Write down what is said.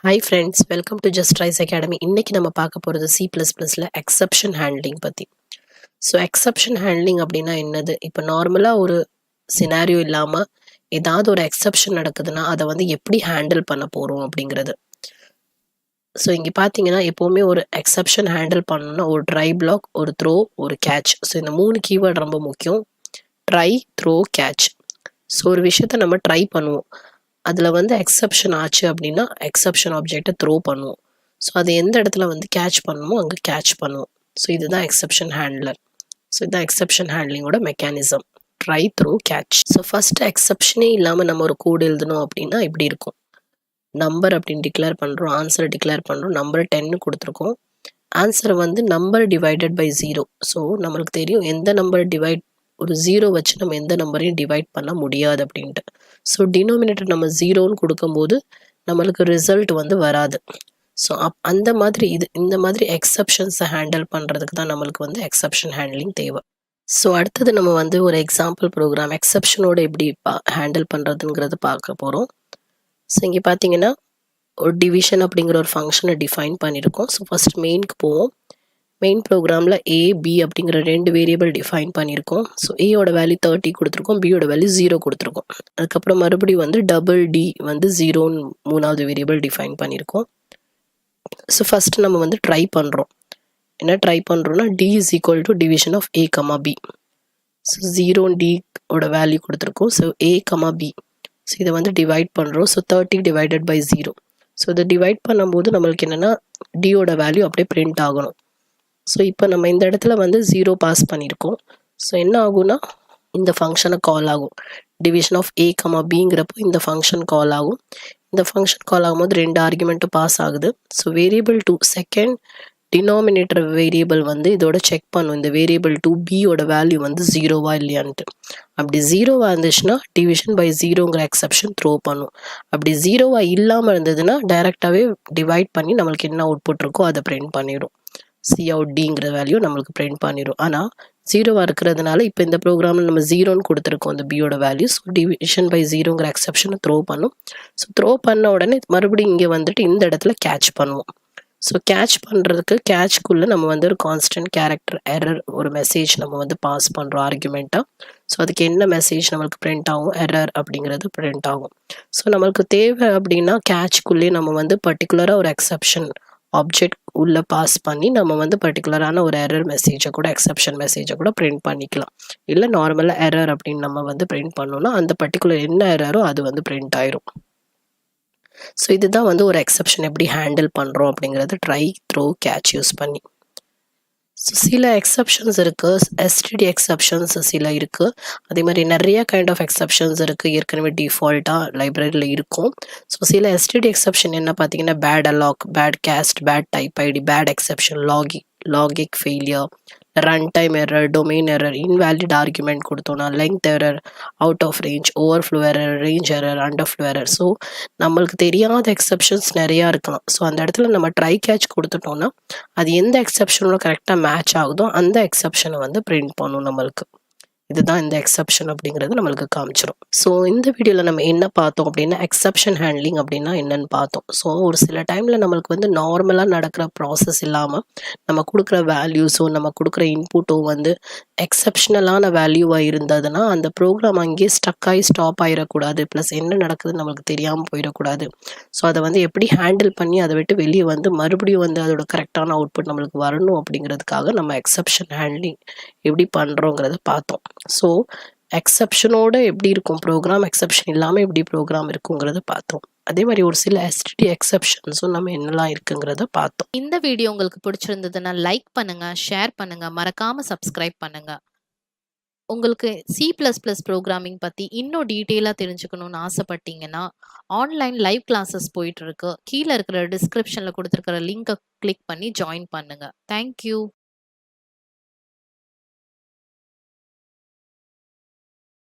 Hi friends, welcome to Just Rise Academy. இன்னைக்கு நம்ம பார்க்க போகிறது C++ல எக்ஸப்ஷன் ஹேண்ட்லிங் பற்றி. ஸோ எக்ஸப்ஷன் ஹேண்ட்லிங் அப்படின்னா என்னது? இப்போ நார்மலாக ஒரு சினாரியோ இல்லாமல் ஏதாவது ஒரு எக்ஸப்ஷன் நடக்குதுன்னா அதை வந்து எப்படி ஹேண்டில் பண்ண போகிறோம் அப்படிங்கிறது. ஸோ இங்கே பார்த்தீங்கன்னா எப்போவுமே ஒரு எக்ஸப்ஷன் ஹேண்டில் பண்ணணும்னா ஒரு ட்ரை பிளாக், ஒரு த்ரோ, ஒரு கேட்ச். ஸோ இந்த 3 கீவேர்டு ரொம்ப முக்கியம். Try, throw, catch. ஸோ ஒரு விஷயத்த நம்ம ட்ரை பண்ணுவோம். அதில் வந்து எக்ஸப்ஷன் ஆச்சு அப்படின்னா எக்ஸப்ஷன் ஆப்ஜெக்டை த்ரோ பண்ணுவோம். ஸோ அது எந்த இடத்துல வந்து கேட்ச் பண்ணணுமோ அங்கே கேட்ச் பண்ணுவோம். ஸோ இதுதான் எக்ஸப்ஷன் ஹேண்ட்லர். ஸோ இதுதான் எக்ஸப்ஷன் ஹேண்ட்லிங்கோட mechanism. Try, throw, catch. So first எக்ஸப்ஷனே இல்லாமல் நம்ம ஒரு கோடு எழுதணும் அப்படின்னா இப்படி இருக்கும். நம்பர் அப்படின்னு டிக்ளேர் பண்ணுறோம், ஆன்சரை டிக்ளேர் பண்ணுறோம், நம்பர் 10 கொடுத்துருக்கோம். ஆன்சரை வந்து நம்பர் டிவைடட் பை 0. ஸோ நம்மளுக்கு தெரியும் எந்த நம்பர் டிவைட் ஒரு 0 வச்சு நம்ம எந்த நம்பரையும் டிவைட் பண்ண முடியாது அப்படின்ட்டு. ஸோ டினோமினேட்டர் நம்ம 0ன்னு கொடுக்கும்போது நம்மளுக்கு ரிசல்ட் வந்து வராது. ஸோ அந்த மாதிரி இந்த மாதிரி எக்ஸப்ஷன்ஸை ஹேண்டில் பண்ணுறதுக்கு தான் நம்மளுக்கு வந்து எக்ஸப்ஷன் ஹேண்ட்லிங் தேவை. ஸோ அடுத்தது நம்ம வந்து ஒரு எக்ஸாம்பிள் ப்ரோக்ராம் எக்ஸப்ஷனோட எப்படி ஹேண்டில் பண்ணுறதுங்கிறது பார்க்க போகிறோம். ஸோ இங்கே பார்த்தீங்கன்னா ஒரு டிவிஷன் அப்படிங்கிற ஒரு ஃபங்க்ஷனை டிஃபைன் பண்ணியிருக்கோம். ஸோ ஃபஸ்ட் மெயினுக்கு போவோம். மெயின் ப்ரோக்ராமில் ஏ, பி அப்படிங்கிற 2 வேரியபிள் டிஃபைன் பண்ணியிருக்கோம். ஸோ ஏயோட வேல்யூ 30 கொடுத்துருக்கோம், பியோட வேல்யூ 0 கொடுத்துருக்கோம். அதுக்கப்புறம் மறுபடியும் வந்து டபுள் டி வந்து 0ன்னு 3வது வேரியபிள் டிஃபைன் பண்ணியிருக்கோம். ஸோ ஃபஸ்ட்டு நம்ம வந்து ட்ரை பண்ணுறோம். என்ன ட்ரை பண்ணுறோன்னா D is equal to division of A comma B. So 0 டியோட வேல்யூ கொடுத்துருக்கோம். So A comma B. So இதை வந்து டிவைட் பண்ணுறோம். So 30 divided by 0. ஸோ இதை டிவைட் பண்ணும்போது நம்மளுக்கு என்னென்னா டியோட வேல்யூ அப்படியே பிரிண்ட் ஆகணும். ஸோ இப்போ நம்ம இந்த இடத்துல வந்து 0 பாஸ் பண்ணியிருக்கோம். ஸோ என்ன ஆகும்னா இந்த ஃபங்க்ஷனை கால் ஆகும். டிவிஷன் ஆஃப் ஏ கமா பிங்கிறப்போ இந்த ஃபங்க்ஷன் கால் ஆகும். இந்த ஃபங்க்ஷன் கால் ஆகும்போது 2 ஆர்குமெண்ட்டும் பாஸ் ஆகுது. So variable 2 second denominator variable வந்து இதோட செக் பண்ணும் இந்த வேரியபிள் 2 பியோட வேல்யூ வந்து 0வா இல்லையான்ட்டு. அப்படி 0வா இருந்துச்சுன்னா டிவிஷன் பை 0ங்கிற எக்ஸப்ஷன் த்ரோ பண்ணும். அப்படி 0வா இல்லாமல் இருந்ததுன்னா டைரெக்டாகவே டிவைட் பண்ணி நம்மளுக்கு என்ன அவுட்புட் இருக்கோ அதை பிரிண்ட் பண்ணிடும். சி அவுட் டிங்கிற வேல்யூ நம்மளுக்கு பிரிண்ட் பண்ணிடும். ஆனால் 0வா இருக்கிறதுனால இப்போ இந்த ப்ரோக்ராமில் நம்ம 0ன்னு கொடுத்துருக்கோம் அந்த பியோட வேல்யூ. ஸோ டிவிஷன் பை 0ங்கிற எக்ஸப்ஷனை த்ரோ பண்ணும். ஸோ த்ரோ பண்ண உடனே மறுபடியும் இங்கே வந்துட்டு இந்த இடத்துல கேட்ச் பண்ணுவோம். ஸோ கேட்ச் பண்ணுறதுக்கு கேட்ச்க்குள்ளே நம்ம வந்து ஒரு கான்ஸ்டன்ட் கேரக்டர் எரர் ஒரு மெசேஜ் நம்ம வந்து பாஸ் பண்ணுறோம் ஆர்குமெண்ட்டாக. ஸோ அதுக்கு என்ன மெசேஜ் நம்மளுக்கு பிரிண்ட் ஆகும்? எரர் அப்படிங்கிறது பிரிண்ட் ஆகும். ஸோ நம்மளுக்கு தேவை அப்படின்னா கேட்ச்க்குள்ளேயே நம்ம வந்து பர்டிகுலராக ஒரு எக்ஸப்ஷன் ஆப்ஜெக்ட் உள்ளே பாஸ் பண்ணி நம்ம வந்து பர்டிகுலரான ஒரு எரர் மெசேஜை கூட எக்ஸப்ஷன் மெசேஜை கூட பிரிண்ட் பண்ணிக்கலாம். இல்லை நார்மலாக எரர் அப்படின்னு நம்ம வந்து பிரிண்ட் பண்ணோம்னா அந்த பர்டிகுலர் என்ன எரரோ அது வந்து பிரிண்ட் ஆயிரும். ஸோ இதுதான் வந்து ஒரு எக்ஸப்ஷன் எப்படி ஹேண்டில் பண்ணுறோம் அப்படிங்கிறது ட்ரை, த்ரோ, கேட்ச் யூஸ் பண்ணி. ஸோ சில எக்ஸப்ஷன்ஸ் இருக்குது, எஸ்டிடி எக்ஸப்ஷன்ஸ் சில இருக்குது. அதே மாதிரி நிறைய கைண்ட் ஆஃப் எக்ஸப்ஷன்ஸ் இருக்குது, ஏற்கனவே டிஃபால்ட்டாக லைப்ரரியில் இருக்கும். ஸோ சில எஸ்டிடி எக்ஸப்ஷன் என்ன பார்த்தீங்கன்னா bad alloc, bad cast, bad type ID, bad exception, logic failure, run time error, domain error, invalid argument கொடுத்தோன்னா, length error, out of range, overflow error, range error, underflow error. So நம்மளுக்கு தெரியாத exceptions நிறையா இருக்கலாம். So அந்த இடத்துல நம்ம try catch கொடுத்துட்டோம்னா அது எந்த எக்ஸப்ஷனோட கரெக்டாக மேட்ச் ஆகுதோ அந்த எக்ஸப்ஷனை வந்து பிரிண்ட் பண்ணும் நம்மளுக்கு. இதுதான் இந்த எக்ஸப்ஷன் அப்படிங்கிறது நம்மளுக்கு காமிச்சிடும். ஸோ இந்த வீடியோவில் நம்ம என்ன பார்த்தோம் அப்படின்னா எக்ஸப்ஷன் ஹேண்ட்லிங் அப்படின்னா என்னன்னு பார்த்தோம். ஸோ ஒரு சில டைமில் நம்மளுக்கு வந்து நார்மலாக நடக்கிற ப்ராசஸ் இல்லாமல் நம்ம கொடுக்குற வேல்யூஸோ நம்ம கொடுக்குற இன்புட்டோ வந்து எக்ஸப்ஷனலான வேல்யூவாக இருந்ததுன்னா அந்த ப்ரோக்ராம் அங்கேயே ஸ்டக் ஆகி ஸ்டாப் ஆகிடக்கூடாது. ப்ளஸ் என்ன நடக்குதுன்னு நம்மளுக்கு தெரியாமல் போயிடக்கூடாது. ஸோ அதை வந்து எப்படி ஹேண்டில் பண்ணி அதை விட்டு வெளியே வந்து மறுபடியும் வந்து அதோட கரெக்டான அவுட்புட் நம்மளுக்கு வரணும் அப்படிங்கிறதுக்காக நம்ம எக்ஸப்ஷன் ஹேண்ட்லிங் எப்படி பண்ணுறோங்கிறத பார்த்தோம். ஸோ எக்ஸப்ஷனோட எப்படி இருக்கும் ப்ரோக்ராம், எக்ஸப்ஷன் இல்லாமல் எப்படி ப்ரோக்ராம் இருக்குங்கிறத பார்த்தோம். அதே மாதிரி ஒரு சில எஸ்டிடி எக்ஸப்ஷன்ஸும் நம்ம என்னெல்லாம் இருக்குங்கிறத பார்த்தோம். இந்த வீடியோ உங்களுக்கு பிடிச்சிருந்ததுன்னா லைக் பண்ணுங்க, ஷேர் பண்ணுங்க, மறக்காம சப்ஸ்கிரைப் பண்ணுங்க. உங்களுக்கு C++ ப்ரோக்ராமிங் பற்றி இன்னும் டீட்டெயிலாக தெரிஞ்சுக்கணும்னு ஆசைப்பட்டீங்கன்னா ஆன்லைன் லைவ் கிளாஸஸ் போயிட்டு இருக்கு. கீழே இருக்கிற டிஸ்கிரிப்ஷனில் கொடுத்துருக்கிற லிங்கை கிளிக் பண்ணி ஜாயின் பண்ணுங்க. தேங்க்யூ.